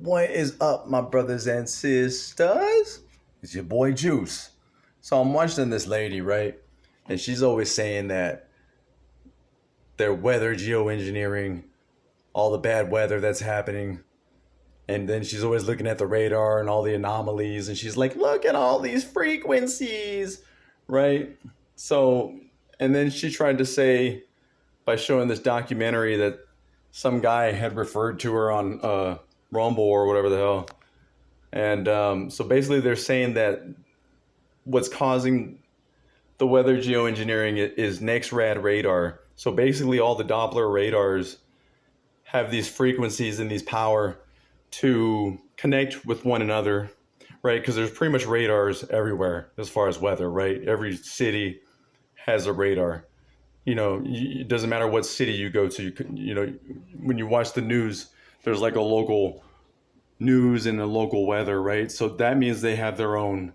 What is up, my brothers and sisters? It's your boy Juice. So I'm watching this lady, right? And she's always saying that their weather geoengineering, all the bad weather that's happening. And then she's always looking at the radar and all the anomalies. And she's like, look at all these frequencies, right? So, and then she tried to say, by showing this documentary, that some guy had referred to her on Rumble or whatever the hell. And so basically, they're saying that what's causing the weather geoengineering is NEXRAD radar. So basically, all the Doppler radars have these frequencies and these power to connect with one another, right? Because there's pretty much radars everywhere as far as weather, right? Every city has a radar. You know, it doesn't matter what city you go to. When you watch the news, there's like a local news and a local weather, right? So that means they have their own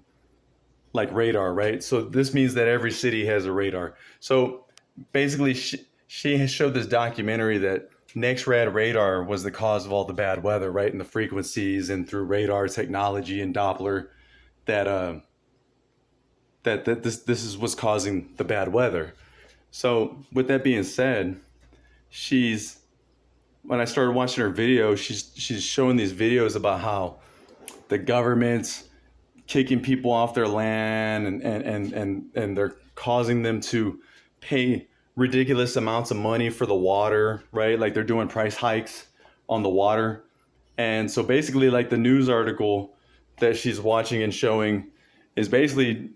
like radar, right? So this means that every city has a radar. So basically, she has showed this documentary that NEXRAD radar was the cause of all the bad weather, right? And the frequencies and through radar technology and Doppler that this is what's causing the bad weather. So with that being said, when I started watching her video, she's showing these videos about how the government's kicking people off their land and they're causing them to pay ridiculous amounts of money for the water, right? Like they're doing price hikes on the water. And so basically, like, the news article that she's watching and showing is basically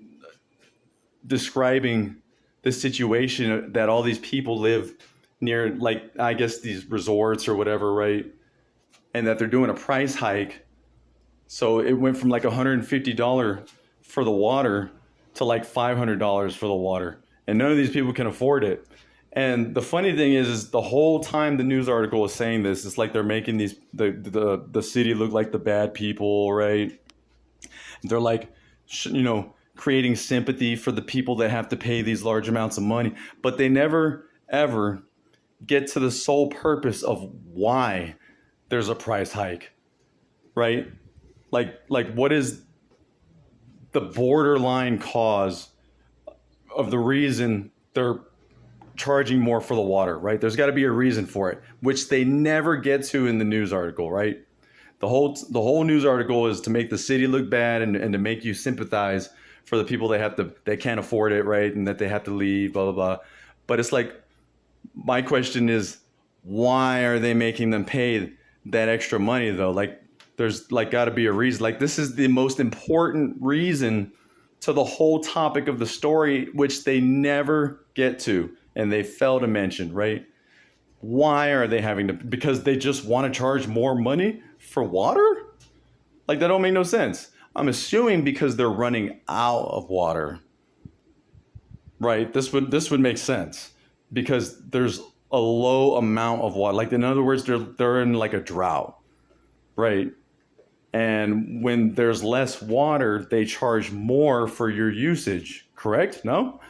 describing the situation that all these people live near, like, I guess these resorts or whatever, right? And that they're doing a price hike. So it went from like $150 for the water to like $500 for the water. And none of these people can afford it. And the funny thing is the whole time the news article is saying this, it's like they're making the city look like the bad people, right? They're like, creating sympathy for the people that have to pay these large amounts of money. But they never, ever get to the sole purpose of why there's a price hike, right? Like what is the borderline cause of the reason they're charging more for the water, right? There's got to be a reason for it, which they never get to in the news article, right? The whole news article is to make the city look bad and to make you sympathize for the people they can't afford it, right? And that they have to leave, blah, blah, blah. But it's like, my question is, why are they making them pay that extra money though? Like, there's like got to be a reason. Like, this is the most important reason to the whole topic of the story, which they never get to and they fail to mention, right? Why are they having to? Because they just want to charge more money for water? Like, that don't make no sense. I'm assuming because they're running out of water, right? This would make sense because there's a low amount of water. Like, in other words, they're in like a drought, right? And when there's less water, they charge more for your usage, correct? No?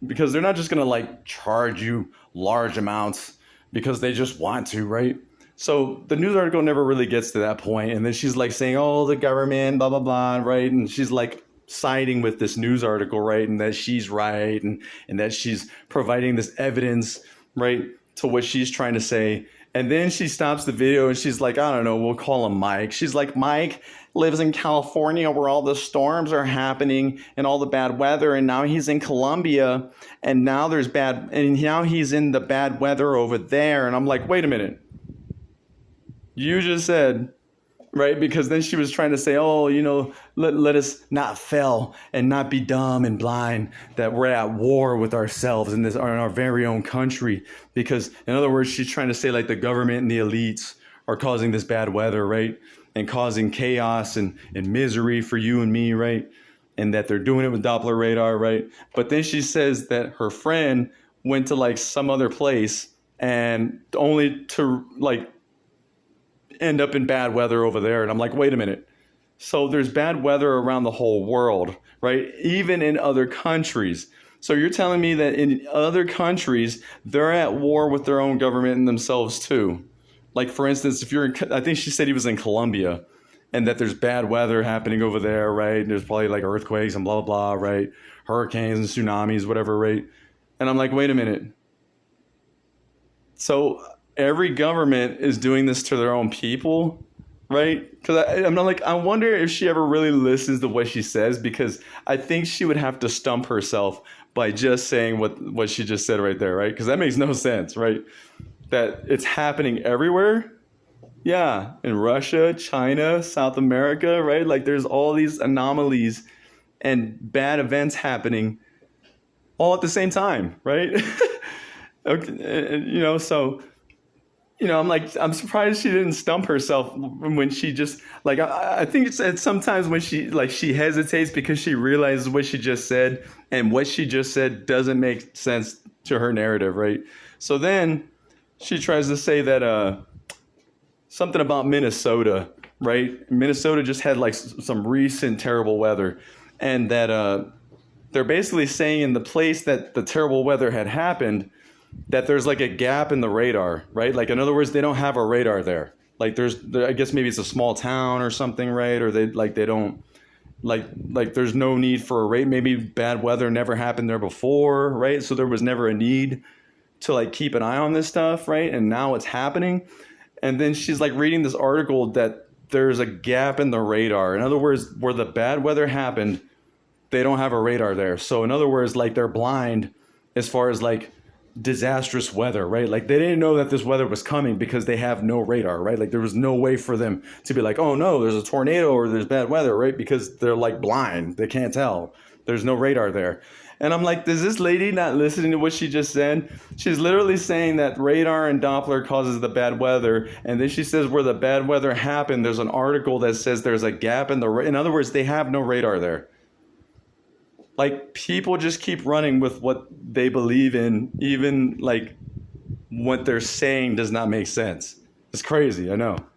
Because they're not just going to like charge you large amounts because they just want to, right? So the news article never really gets to that point. And then she's like saying, oh, the government, blah, blah, blah, right? And she's like siding with this news article, right? And that she's right and that she's providing this evidence, right, to what she's trying to say. And then she stops the video and she's like, I don't know, we'll call him Mike. She's like, Mike lives in California where all the storms are happening and all the bad weather. And now he's in Colombia and now now he's in the bad weather over there. And I'm like, wait a minute. You just said, right? Because then she was trying to say, oh, let us not fail and not be dumb and blind, that we're at war with ourselves in our very own country. Because, in other words, she's trying to say like the government and the elites are causing this bad weather, right? And causing chaos and misery for you and me, right? And that they're doing it with Doppler radar, right? But then she says that her friend went to like some other place and only to like end up in bad weather over there. And I'm like, wait a minute. So there's bad weather around the whole world, right? Even in other countries. So you're telling me that in other countries, they're at war with their own government and themselves too, Like, for instance, if you're in, I think she said he was in Colombia, and that there's bad weather happening over there, right? And there's probably like earthquakes and blah, blah, blah, right? Hurricanes and tsunamis, whatever, right? And I'm like, wait a minute. So every government is doing this to their own people, right? Because I'm not like, I wonder if she ever really listens to what she says, because I think she would have to stump herself by just saying what she just said right there, right? Because that makes no sense, right? That it's happening everywhere. Yeah, in Russia, China, South America, right? Like there's all these anomalies and bad events happening all at the same time, right? Okay, so I'm like, I'm surprised she didn't stump herself when she just like, I think it's sometimes when she hesitates because she realizes what she just said, and what she just said doesn't make sense to her narrative, right? So then she tries to say that something about Minnesota, right? Minnesota just had like some recent terrible weather, and that they're basically saying in the place that the terrible weather had happened, that there's like a gap in the radar, right? Like, in other words, they don't have a radar there. Like I guess maybe it's a small town or something, right? Or they don't like there's no need for a rate. Maybe bad weather never happened there before, right? So there was never a need to like keep an eye on this stuff, right? And now it's happening. And then she's like reading this article that there's a gap in the radar. In other words, where the bad weather happened, they don't have a radar there. So in other words, like they're blind as far as like disastrous weather, right? Like they didn't know that this weather was coming because they have no radar, right? Like there was no way for them to be like, oh no, there's a tornado or there's bad weather, right? Because they're like blind. They can't tell. There's no radar there. And I'm like, is this lady not listening to what she just said? She's literally saying that radar and Doppler causes the bad weather. And then she says where the bad weather happened, there's an article that says there's a gap in other words, they have no radar there. Like, people just keep running with what they believe in, even like what they're saying does not make sense. It's crazy, I know.